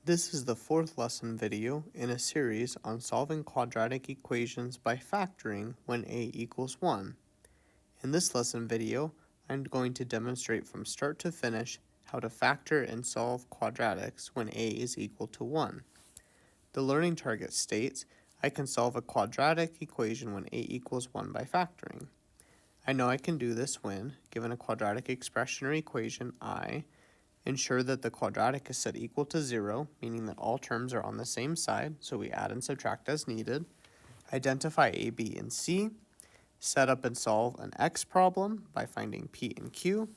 This is the fourth lesson video in a series on solving quadratic equations by factoring when a equals 1. In this lesson video, I'm going to demonstrate from start to finish how to factor and solve quadratics when a is equal to 1. The learning target states I can solve a quadratic equation when a equals 1 by factoring. I know I can do this when, given a quadratic expression or equation I, ensure that the quadratic is set equal to 0, meaning that all terms are on the same side, so we add and subtract as needed. Identify a, b, and c. Set up and solve an x problem by finding p and q.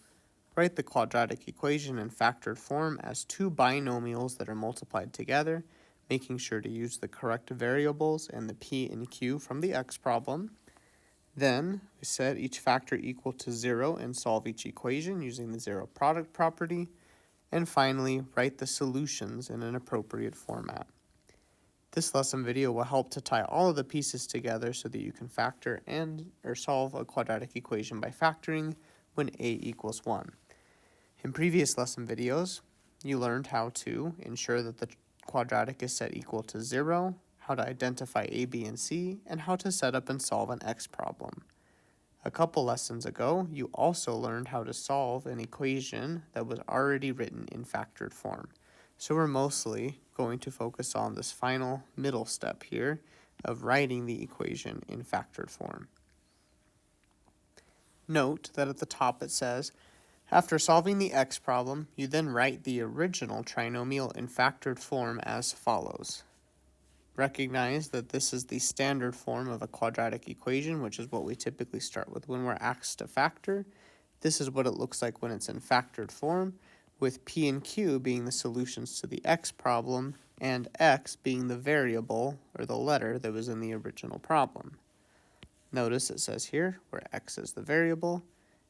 Write the quadratic equation in factored form as two binomials that are multiplied together, making sure to use the correct variables and the p and q from the x problem. Then, we set each factor equal to 0 and solve each equation using the zero product property. And finally, write the solutions in an appropriate format. This lesson video will help to tie all of the pieces together so that you can factor or solve a quadratic equation by factoring when a equals 1. In previous lesson videos, you learned how to ensure that the quadratic is set equal to 0, how to identify a, b, and c, and how to set up and solve an x problem. A couple lessons ago, you also learned how to solve an equation that was already written in factored form. So we're mostly going to focus on this final middle step here of writing the equation in factored form. Note that at the top it says, after solving the x problem, you then write the original trinomial in factored form as follows. Recognize that this is the standard form of a quadratic equation, which is what we typically start with when we're asked to factor. This is what it looks like when it's in factored form, with p and q being the solutions to the x problem, and x being the variable, or the letter, that was in the original problem. Notice it says here, where x is the variable,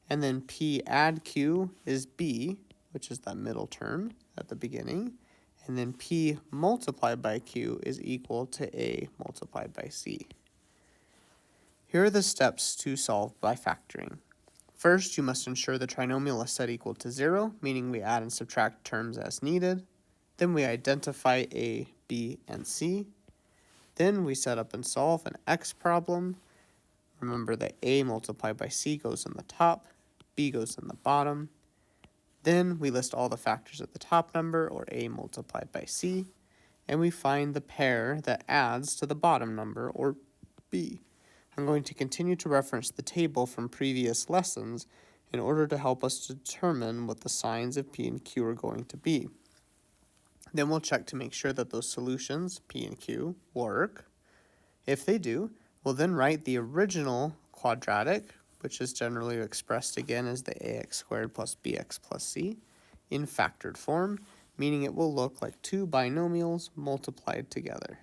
and then p add q is b, which is that middle term at the beginning, and then p multiplied by q is equal to a multiplied by c. Here are the steps to solve by factoring. First, you must ensure the trinomial is set equal to 0, meaning we add and subtract terms as needed. Then we identify a, b, and c. Then we set up and solve an x problem. Remember that a multiplied by c goes in the top, b goes in the bottom. Then we list all the factors at the top number, or a multiplied by c, and we find the pair that adds to the bottom number, or b. I'm going to continue to reference the table from previous lessons in order to help us determine what the signs of p and q are going to be. Then we'll check to make sure that those solutions, p and q, work. If they do, we'll then write the original quadratic, which is generally expressed again as the ax squared plus bx plus c, in factored form, meaning it will look like two binomials multiplied together.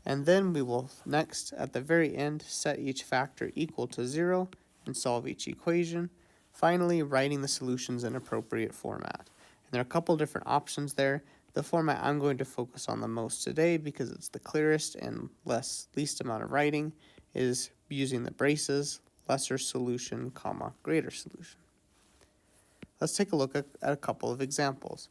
And then we will next, at the very end, set each factor equal to 0 and solve each equation, finally writing the solutions in appropriate format. And there are a couple different options there. The format I'm going to focus on the most today, because it's the clearest and least amount of writing, is using the braces, lesser solution, comma, greater solution. Let's take a look at a couple of examples.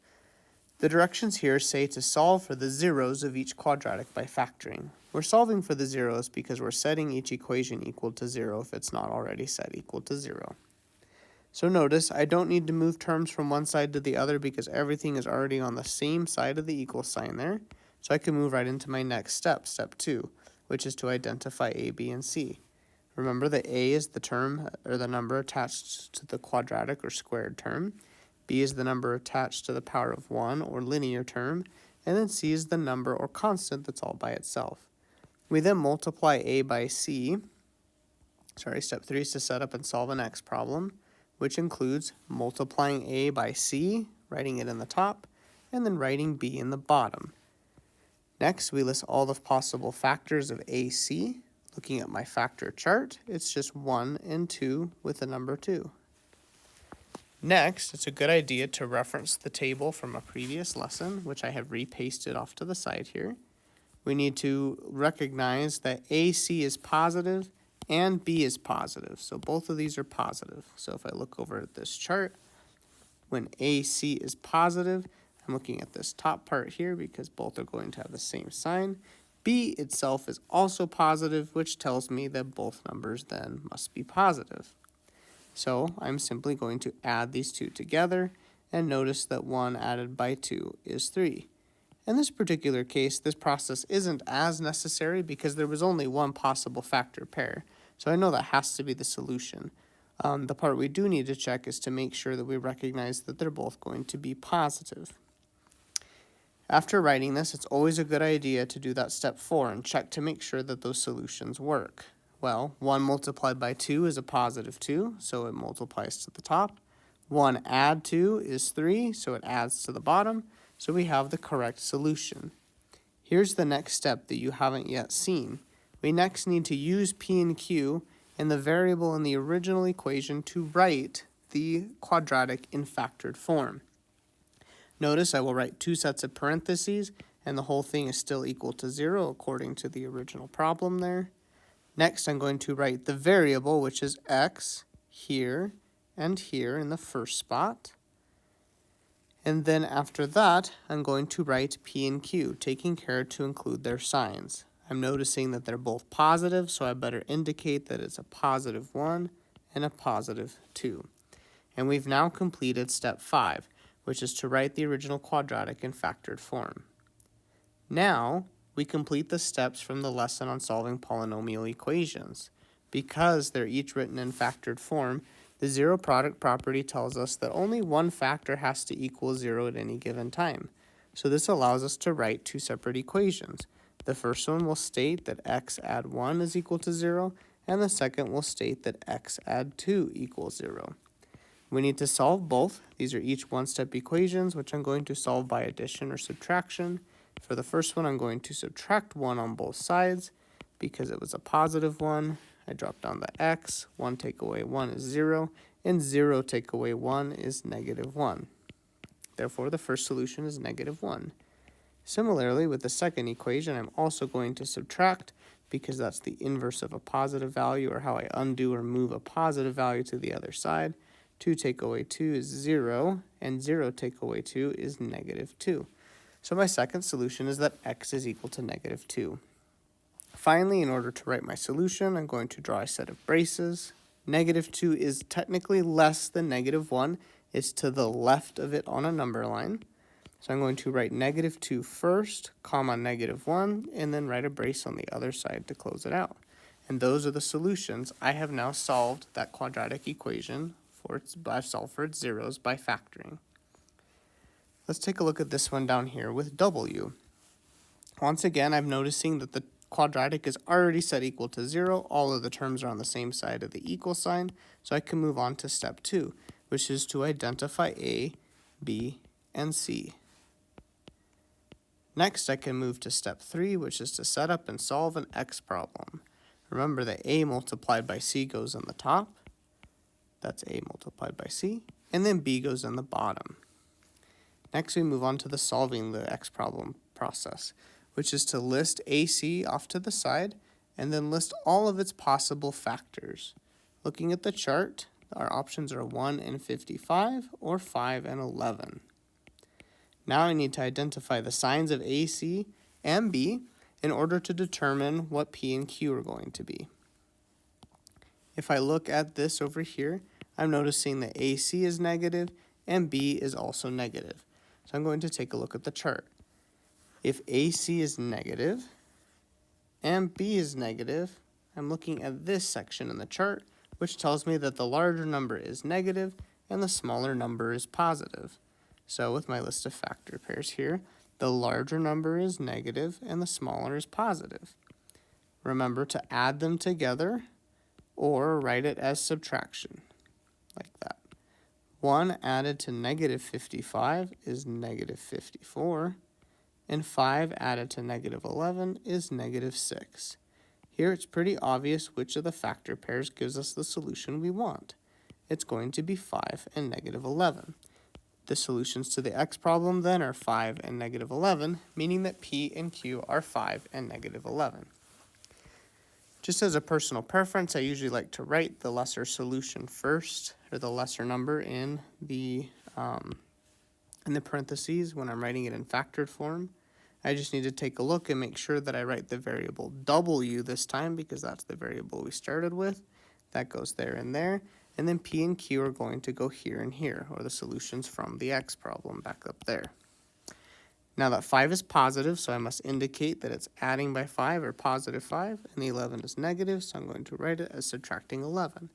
The directions here say to solve for the zeros of each quadratic by factoring. We're solving for the zeros because we're setting each equation equal to 0 if it's not already set equal to 0. So notice I don't need to move terms from one side to the other because everything is already on the same side of the equal sign there. So I can move right into my next step, step 2, which is to identify a, b, and c. Remember that a is the term or the number attached to the quadratic or squared term, b is the number attached to the power of 1 or linear term, and then c is the number or constant that's all by itself. We then multiply a by c. Step 3 is to set up and solve an x problem, which includes multiplying a by c, writing it in the top, and then writing b in the bottom. Next, we list all the possible factors of ac. Looking at my factor chart, it's just 1 and 2 with the number 2. Next, it's a good idea to reference the table from a previous lesson, which I have repasted off to the side here. We need to recognize that AC is positive and B is positive, so both of these are positive. So if I look over at this chart, when AC is positive, I'm looking at this top part here because both are going to have the same sign. B itself is also positive, which tells me that both numbers then must be positive. So I'm simply going to add these two together, and notice that 1 added by 2 is 3. In this particular case, this process isn't as necessary because there was only one possible factor pair, so I know that has to be the solution. The part we do need to check is to make sure that we recognize that they're both going to be positive. After writing this, it's always a good idea to do that step 4 and check to make sure that those solutions work. Well, 1 multiplied by 2 is a positive 2, so it multiplies to the top. 1 add 2 is 3, so it adds to the bottom, so we have the correct solution. Here's the next step that you haven't yet seen. We next need to use P and Q and the variable in the original equation to write the quadratic in factored form. Notice I will write 2 sets of parentheses, and the whole thing is still equal to 0 according to the original problem there. Next, I'm going to write the variable, which is x, here and here in the first spot. And then after that, I'm going to write P and Q, taking care to include their signs. I'm noticing that they're both positive, so I better indicate that it's a positive 1 and a positive 2. And we've now completed step 5, which is to write the original quadratic in factored form. Now, we complete the steps from the lesson on solving polynomial equations. Because they're each written in factored form, the zero product property tells us that only one factor has to equal 0 at any given time. So this allows us to write 2 separate equations. The first one will state that x add 1 is equal to 0, and the second will state that x add 2 equals 0. We need to solve both. These are each one-step equations, which I'm going to solve by addition or subtraction. For the first one, I'm going to subtract 1 on both sides because it was a positive 1. I drop down the x, 1 take away 1 is 0, and 0 take away 1 is negative 1. Therefore, the first solution is negative 1. Similarly, with the second equation, I'm also going to subtract because that's the inverse of a positive value, or how I undo or move a positive value to the other side. 2 take away 2 is 0, and 0 take away 2 is negative 2. So my second solution is that x is equal to negative 2. Finally, in order to write my solution, I'm going to draw a set of braces. Negative 2 is technically less than negative 1. It's to the left of it on a number line. So I'm going to write negative 2 first, comma negative 1, and then write a brace on the other side to close it out. And those are the solutions. I have now solved that quadratic equation. I've solved for its zeros by factoring. Let's take a look at this one down here with W. Once again, I'm noticing that the quadratic is already set equal to 0. All of the terms are on the same side of the equal sign, so I can move on to step 2, which is to identify A, B, and C. Next, I can move to step 3, which is to set up and solve an x problem. Remember that A multiplied by C goes in the top. That's A multiplied by C, and then B goes in the bottom. Next, we move on to the solving the x problem process, which is to list AC off to the side and then list all of its possible factors. Looking at the chart, our options are 1 and 55 or 5 and 11. Now I need to identify the signs of AC and B in order to determine what P and Q are going to be. If I look at this over here, I'm noticing that AC is negative and B is also negative. So I'm going to take a look at the chart. If AC is negative and B is negative, I'm looking at this section in the chart, which tells me that the larger number is negative and the smaller number is positive. So with my list of factor pairs here, the larger number is negative and the smaller is positive. Remember to add them together or write it as subtraction, like that. 1 added to negative 55 is negative 54, and 5 added to negative 11 is negative 6. Here it's pretty obvious which of the factor pairs gives us the solution we want. It's going to be 5 and negative 11. The solutions to the x problem then are 5 and negative 11, meaning that P and Q are 5 and negative 11. Just as a personal preference, I usually like to write the lesser solution first, or the lesser number in the In the parentheses, when I'm writing it in factored form, I just need to take a look and make sure that I write the variable w this time because that's the variable we started with. That goes there and there. And then p and q are going to go here and here, or the solutions from the x problem back up there. Now that 5 is positive, so I must indicate that it's adding by 5 or positive 5, and the 11 is negative, so I'm going to write it as subtracting 11.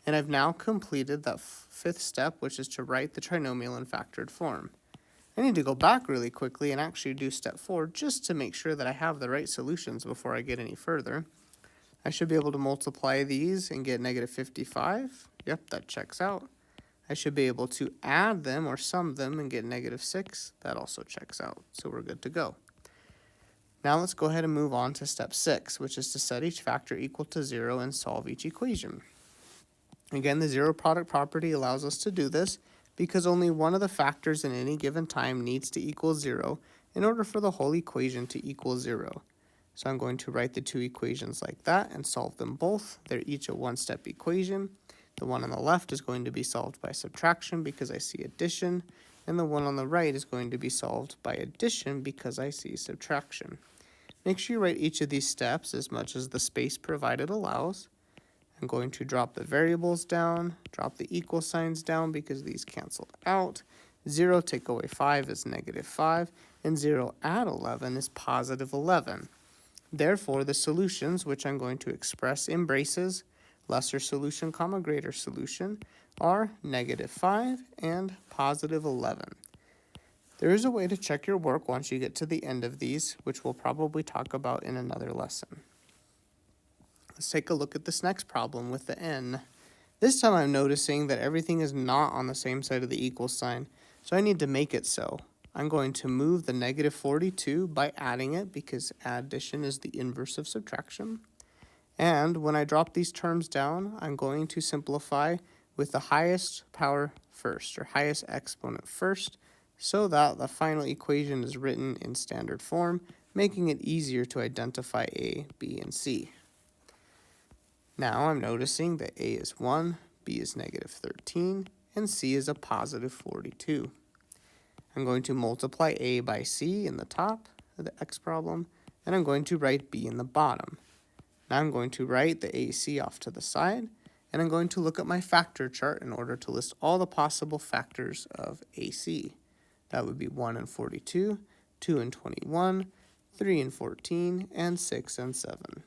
And I've now completed that fifth step, which is to write the trinomial in factored form. I need to go back really quickly and actually do step 4 just to make sure that I have the right solutions before I get any further. I should be able to multiply these and get negative 55. Yep, that checks out. I should be able to add them or sum them and get negative 6. That also checks out, so we're good to go. Now let's go ahead and move on to step 6, which is to set each factor equal to 0 and solve each equation. Again, the zero product property allows us to do this because only one of the factors in any given time needs to equal 0 in order for the whole equation to equal 0. So I'm going to write the two equations like that and solve them both. They're each a one-step equation. The one on the left is going to be solved by subtraction because I see addition, and the one on the right is going to be solved by addition because I see subtraction. Make sure you write each of these steps as much as the space provided allows. I'm going to drop the variables down, drop the equal signs down because these cancel out. 0 take away 5 is negative 5, and 0 add 11 is positive 11. Therefore, the solutions, which I'm going to express in braces, lesser solution comma greater solution, are negative 5 and positive 11. There is a way to check your work once you get to the end of these, which we'll probably talk about in another lesson. Let's take a look at this next problem with the n. This time I'm noticing that everything is not on the same side of the equal sign, so I need to make it so. I'm going to move the negative 42 by adding it because addition is the inverse of subtraction. And when I drop these terms down, I'm going to simplify with the highest power first, or highest exponent first, so that the final equation is written in standard form, making it easier to identify A, B, and C. Now I'm noticing that A is 1, B is negative 13, and C is a positive 42. I'm going to multiply A by C in the top of the x problem, and I'm going to write B in the bottom. Now I'm going to write the AC off to the side, and I'm going to look at my factor chart in order to list all the possible factors of AC. That would be 1 and 42, 2 and 21, 3 and 14, and 6 and 7.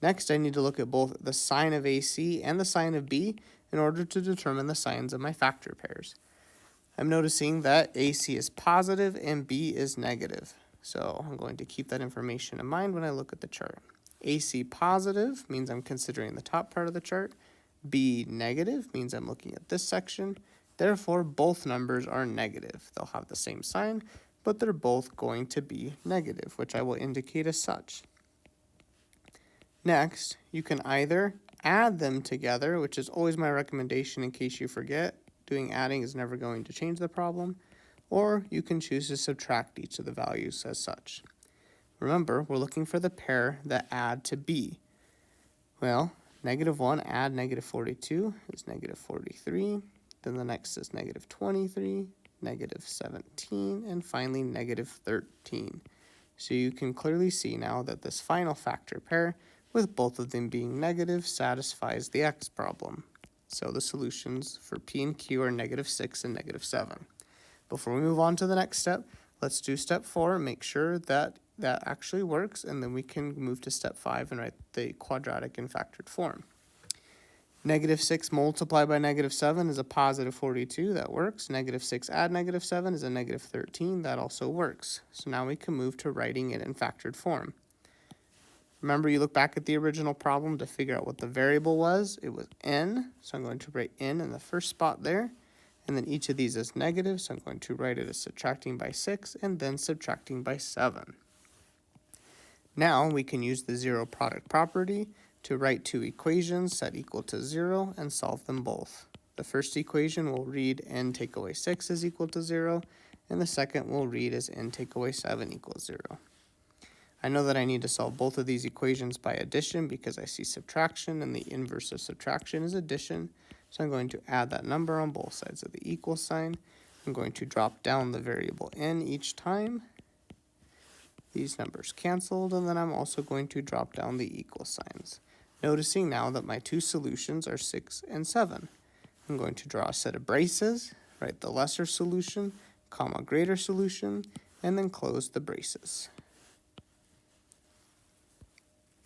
Next, I need to look at both the sign of AC and the sign of B in order to determine the signs of my factor pairs. I'm noticing that AC is positive and B is negative, so I'm going to keep that information in mind when I look at the chart. AC positive means I'm considering the top part of the chart. B negative means I'm looking at this section. Therefore, both numbers are negative. They'll have the same sign, but they're both going to be negative, which I will indicate as such. Next, you can either add them together, which is always my recommendation in case you forget. Doing adding is never going to change the problem, or you can choose to subtract each of the values as such. Remember, we're looking for the pair that add to B. Well, negative 1 add negative 42 is negative 43. Then the next is negative 23, negative 17, and finally negative 13. So you can clearly see now that this final factor pair, with both of them being negative, satisfies the x problem. So the solutions for P and Q are negative 6 and negative 7. Before we move on to the next step, let's do step 4 and make sure that that actually works, and then we can move to step 5 and write the quadratic in factored form. Negative 6 multiplied by negative 7 is a positive 42. That works. Negative 6 add negative 7 is a negative 13. That also works. So now we can move to writing it in factored form. Remember, you look back at the original problem to figure out what the variable was. It was n, so I'm going to write n in the first spot there. And then each of these is negative, so I'm going to write it as subtracting by 6 and then subtracting by 7. Now we can use the zero product property to write two equations set equal to 0 and solve them both. The first equation will read n take away 6 is equal to 0, and the second will read as n take away 7 equals 0. I know that I need to solve both of these equations by addition because I see subtraction, and the inverse of subtraction is addition. So I'm going to add that number on both sides of the equal sign. I'm I'm going to drop down the variable n each time. These numbers canceled, and then I'm also going to drop down the equal signs. Noticing now that my two solutions are 6 and 7. I'm going to draw a set of braces, write the lesser solution, comma greater solution, and then close the braces.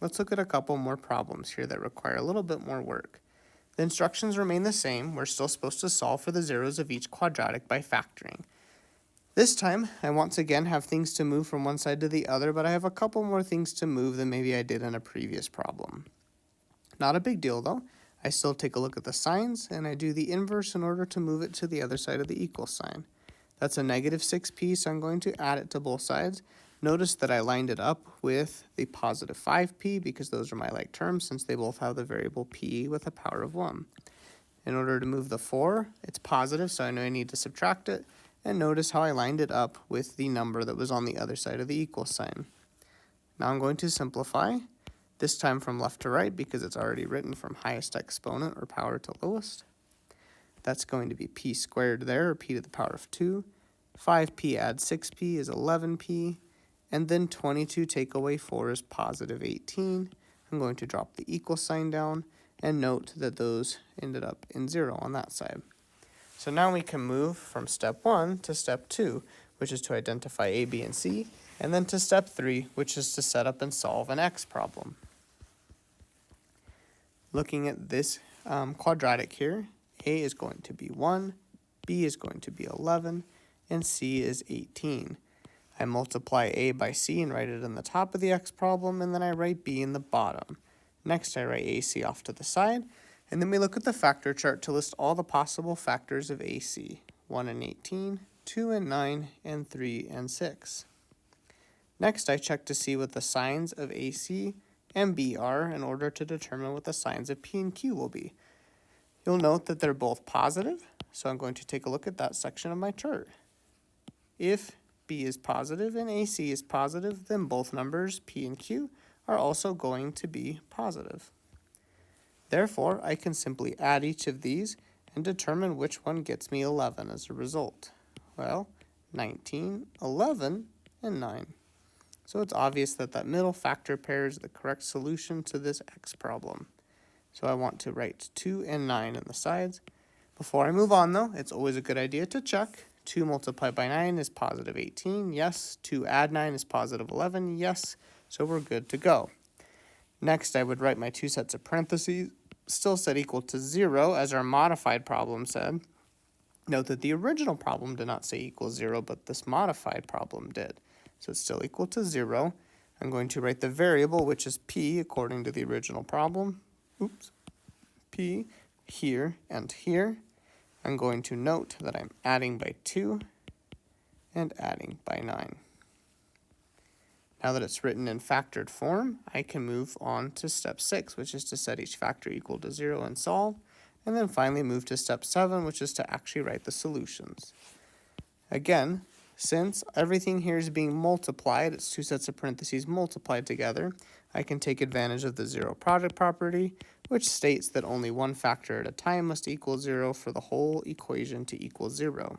Let's look at a couple more problems here that require a little bit more work. The instructions remain the same. We're still supposed to solve for the zeros of each quadratic by factoring. This time, I once again have things to move from one side to the other, but I have a couple more things to move than maybe I did in a previous problem. Not a big deal though. I still take a look at the signs, and I do the inverse in order to move it to the other side of the equal sign. That's a negative 6p, so I'm going to add it to both sides. Notice that I lined it up with the positive 5p because those are my like terms since they both have the variable p with a power of 1. In order to move the 4, it's positive, so I know I need to subtract it. And notice how I lined it up with the number that was on the other side of the equal sign. Now I'm going to simplify, this time from left to right because it's already written from highest exponent or power to lowest. That's going to be p squared there, or p to the power of 2. 5p add 6p is 11p. And then 22 take away 4 is positive 18. I'm going to drop the equal sign down and note that those ended up in 0 on that side. So now we can move from step 1 to step 2, which is to identify a, b, and c, and then to step 3, which is to set up and solve an x problem. Looking at this quadratic here, a is going to be 1, b is going to be 11, and c is 18. I multiply a by c and write it in the top of the x problem, and then I write b in the bottom. Next, I write ac off to the side, and then we look at the factor chart to list all the possible factors of ac. 1 and 18, 2 and 9, and 3 and 6. Next, I check to see what the signs of ac and b are in order to determine what the signs of p and q will be. You'll note that they're both positive, so I'm going to take a look at that section of my chart. If b is positive and ac is positive, then both numbers, p and q, are also going to be positive. Therefore, I can simply add each of these and determine which one gets me 11 as a result. Well, 19, 11, and 9. So it's obvious that that middle factor pair is the correct solution to this x problem. So I want to write 2 and 9 in the sides. Before I move on though, it's always a good idea to check. 2 multiplied by 9 is positive 18, yes. 2 add 9 is positive 11, yes. So we're good to go. Next, I would write my two sets of parentheses, still set equal to 0, as our modified problem said. Note that the original problem did not say equals 0, but this modified problem did. So it's still equal to 0. I'm going to write the variable, which is p, according to the original problem. P here and here. I'm going to note that I'm adding by 2 and adding by 9. Now that it's written in factored form, I can move on to step 6, which is to set each factor equal to 0 and solve, and then finally move to step 7, which is to actually write the solutions. Again, since everything here is being multiplied, it's two sets of parentheses multiplied together, I can take advantage of the zero product property, which states that only one factor at a time must equal 0 for the whole equation to equal 0.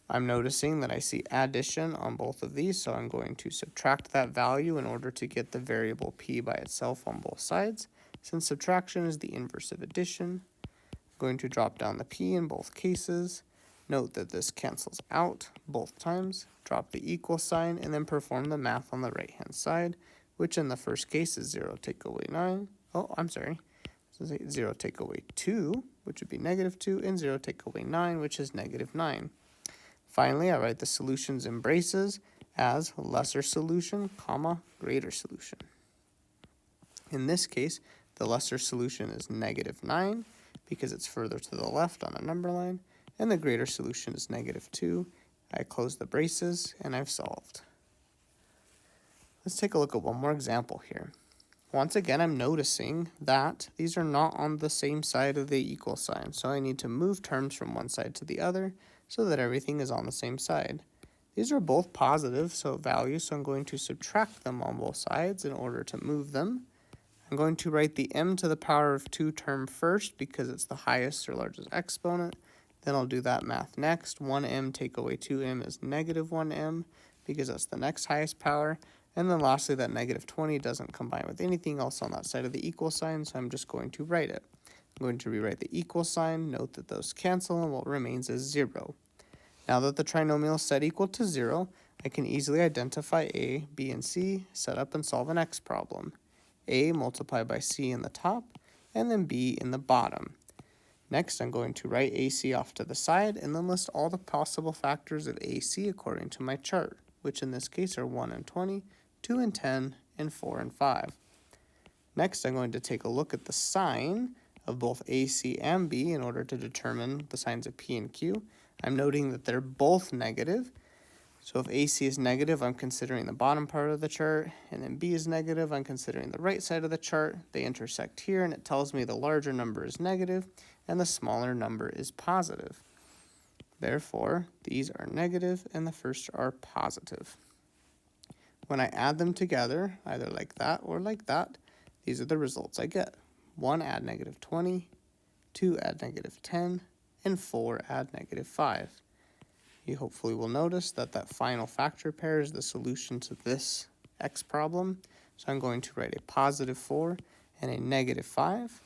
I'm noticing that I see addition on both of these, so I'm going to subtract that value in order to get the variable p by itself on both sides. Since subtraction is the inverse of addition, I'm going to drop down the p in both cases. Note that this cancels out both times. Drop the equal sign, and then perform the math on the right-hand side, which in the first case is 0 take away 9. Oh, I'm sorry. So 0 take away 2, which would be negative 2, and 0 take away 9, which is negative 9. Finally, I write the solutions in braces as lesser solution, comma, greater solution. In this case, the lesser solution is negative 9 because it's further to the left on a number line, and the greater solution is negative 2. I close the braces, and I've solved. Let's take a look at one more example here. Once again, I'm noticing that these are not on the same side of the equal sign, so I need to move terms from one side to the other so that everything is on the same side. These are both positive values, so I'm going to subtract them on both sides in order to move them. I'm going to write the m to the power of 2 term first because it's the highest or largest exponent. Then I'll do that math next. 1m take away 2m is negative 1m because that's the next highest power. And then lastly, that negative 20 doesn't combine with anything else on that side of the equal sign, so I'm just going to write it. I'm going to rewrite the equal sign, note that those cancel, and what remains is 0. Now that the trinomial is set equal to 0, I can easily identify a, b, and c, set up and solve an x problem. A multiplied by c in the top, and then b in the bottom. Next, I'm going to write AC off to the side and then list all the possible factors of AC according to my chart, which in this case are 1 and 20, 2 and 10, and 4 and 5. Next, I'm going to take a look at the sign of both AC and B in order to determine the signs of P and Q. I'm noting that they're both negative. So if AC is negative, I'm considering the bottom part of the chart, and then B is negative, I'm considering the right side of the chart. They intersect here, and it tells me the larger number is negative, and the smaller number is positive. Therefore, these are negative, and the first are positive. When I add them together, either like that or like that, these are the results I get. 1 add negative 20, 2 add negative 10, and 4 add negative 5. You hopefully will notice that that final factor pair is the solution to this x problem. So I'm going to write a positive 4 and a negative 5.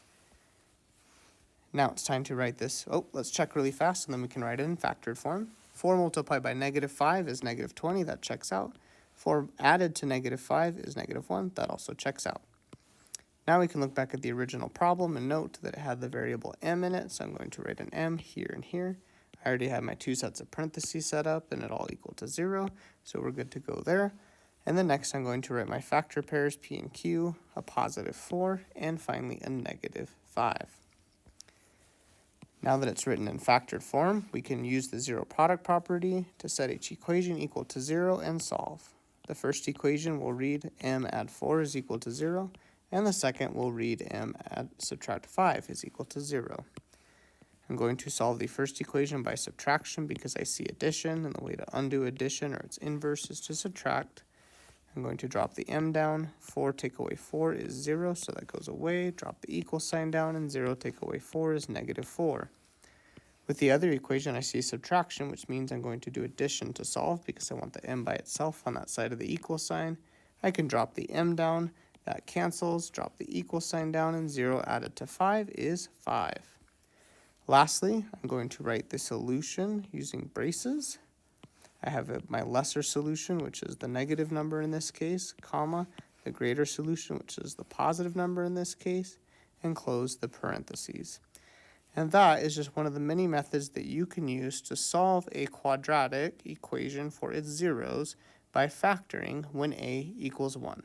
Now it's time to write this. Oh, let's check really fast and then we can write it in factored form. 4 multiplied by negative 5 is negative 20. That checks out. 4 added to negative 5 is negative 1. That also checks out. Now we can look back at the original problem and note that it had the variable m in it. So I'm going to write an m here and here. I already have my 2 sets of parentheses set up and it all equal to 0, so we're good to go there. And then next I'm going to write my factor pairs P and Q, a positive 4, and finally a negative 5. Now that it's written in factored form, we can use the zero product property to set each equation equal to 0 and solve. The first equation will read m add 4 is equal to 0, and the second will read m add subtract 5 is equal to 0. I'm going to solve the first equation by subtraction because I see addition, and the way to undo addition or its inverse is to subtract. I'm going to drop the m down. 4 take away 4 is 0, so that goes away. Drop the equal sign down, and 0 take away 4 is negative 4. With the other equation, I see subtraction, which means I'm going to do addition to solve because I want the m by itself on that side of the equal sign. I can drop the m down. That cancels. Drop the equal sign down, and 0 added to 5 is 5. Lastly, I'm going to write the solution using braces. I have my lesser solution, which is the negative number in this case, comma, the greater solution, which is the positive number in this case, and close the parentheses. And that is just one of the many methods that you can use to solve a quadratic equation for its zeros by factoring when a equals 1.